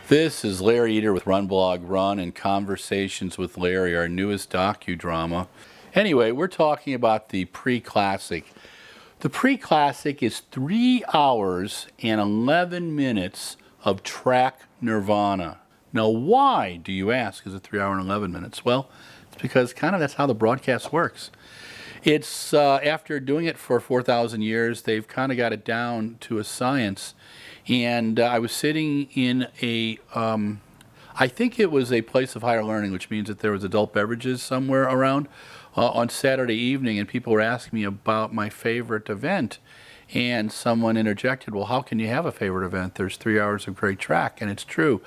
This is Larry Eater with Run Blog Run and Conversations with Larry, our newest docudrama. Anyway, we're talking about the pre-classic. The pre-classic is 3 hours and 11 minutes of track nirvana. Now, why, do you ask, is it 3 hours and 11 minutes? Well, it's because kind of that's how the broadcast works. It's after doing it for 4,000 years, they've kind of got it down to a science. And I was sitting in I think it was a place of higher learning, which means that there was adult beverages somewhere around on Saturday evening, and people were asking me about my favorite event. And someone interjected, well, how can you have a favorite event? There's 3 hours of great track, and it's true.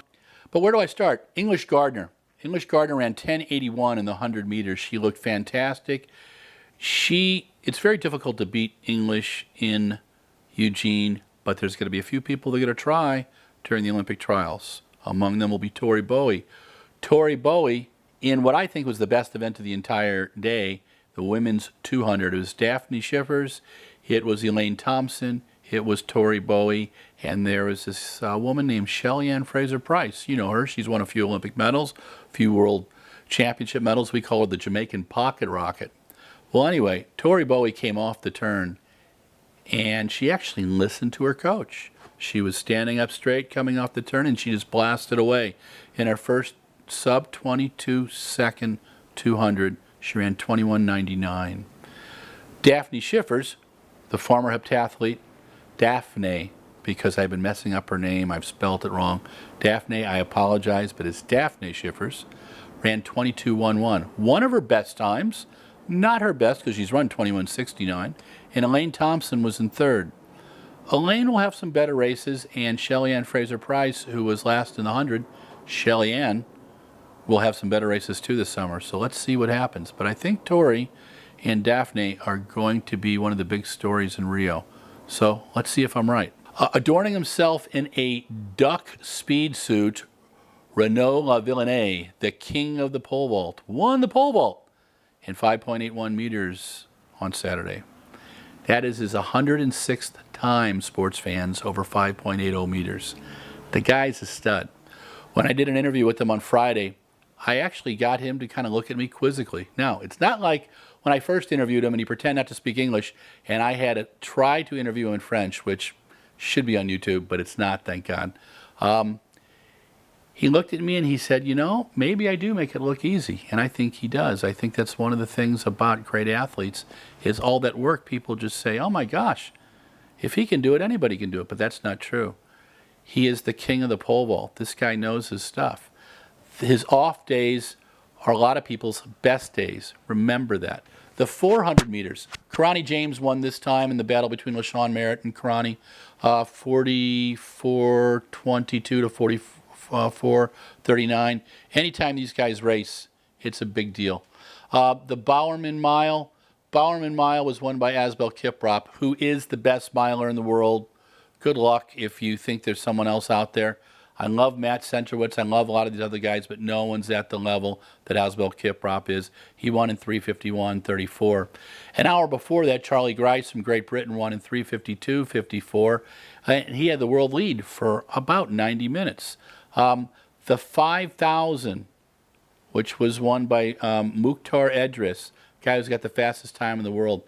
But where do I start? English Gardner. English Gardner ran 10:81 in the 100 meters. She looked fantastic. It's very difficult to beat English in Eugene, but there's going to be a few people that are going to try during the Olympic trials. Among them will be Tori Bowie. Tori Bowie, in what I think was the best event of the entire day, the women's 200. It was Daphne Schiffers, it was Elaine Thompson, it was Tori Bowie, and there was this woman named Shelly-Ann Fraser-Pryce. You know her. She's won a few Olympic medals, a few world championship medals. We call her the Jamaican pocket rocket. Well, anyway, Tori Bowie came off the turn, and she actually listened to her coach. She was standing up straight, coming off the turn, and she just blasted away. In her first sub-22 second 200, she ran 21:99. Daphne Schiffers, the former heptathlete, Daphne, because I've been messing up her name, I've spelled it wrong. Daphne, I apologize, but it's Daphne Schiffers, ran 22:11. One of her best times, not her best because she's run 21:69, and Elaine Thompson was in third. Elaine will have some better races, and Shelly-Ann Fraser-Pryce, who was last in the 100, Shelly-Ann, will have some better races too this summer. So let's see what happens. But I think Tori and Daphne are going to be one of the big stories in Rio. So let's see if I'm right. Adorning himself in a duck speed suit, Renaud Lavillenie, the king of the pole vault, won the pole vault in 5.81 meters on Saturday. That is his 106th time, sports fans, over 5.80 meters. The guy's a stud. When I did an interview with him on Friday, I actually got him to kind of look at me quizzically. Now, it's not like when I first interviewed him and he pretended not to speak English, and I had to try to interview him in French, which should be on YouTube, but it's not, thank God. He looked at me and he said, you know, maybe I do make it look easy. And I think he does. I think that's one of the things about great athletes is all that work, people just say, oh my gosh, if he can do it, anybody can do it. But that's not true. He is the king of the pole vault. This guy knows his stuff. His off days are a lot of people's best days. Remember that. The 400 meters, Karani James won this time in the battle between LaShawn Merritt and Karani, 44-22 to 44-39. Anytime these guys race, it's a big deal. The Bowerman Mile was won by Asbel Kiprop, who is the best miler in the world. Good luck if you think there's someone else out there. I love Matt Centrowitz. I love a lot of these other guys, but no one's at the level that Asbel Kiprop is. He won in 3:51.34. An hour before that, Charlie Grice from Great Britain won in 3:52.54. And he had the world lead for about 90 minutes. The 5,000, which was won by Mukhtar Edris, guy who's got the fastest time in the world.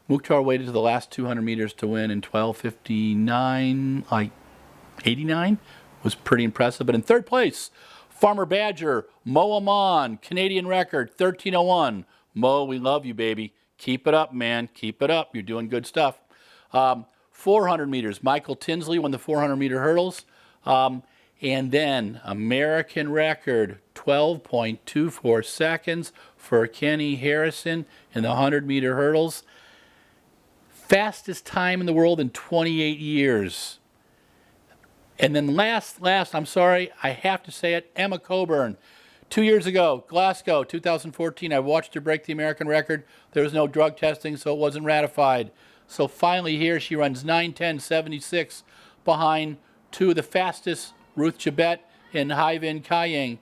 Mukhtar waited to the last 200 meters to win in 12:59, like 89. Was pretty impressive. But in third place, Farmer Badger, Mo Amon, Canadian record, 13:01. Mo, we love you, baby. Keep it up, man. Keep it up. You're doing good stuff. 400 meters, Michael Tinsley won the 400-meter hurdles. And then American record, 12.24 seconds for Kenny Harrison in the 100-meter hurdles. Fastest time in the world in 28 years. And then last, I'm sorry, I have to say it, Emma Coburn. 2 years ago, Glasgow, 2014, I watched her break the American record. There was no drug testing, so it wasn't ratified. So finally here, she runs 9:10.76 behind two of the fastest, Ruth Chebet and Haivin Kayang,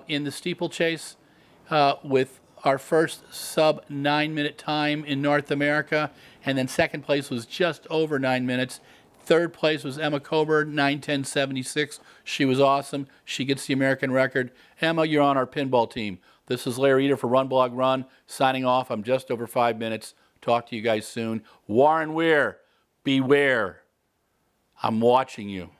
in the steeplechase, with our first sub-9-minute time in North America. And then second place was just over 9 minutes. Third place was Emma Coburn, 9:10.76. She was awesome. She gets the American record. Emma, you're on our pinball team. This is Larry Eder for Run Blog Run, signing off. I'm just over 5 minutes. Talk to you guys soon. Warren Weir, beware. I'm watching you.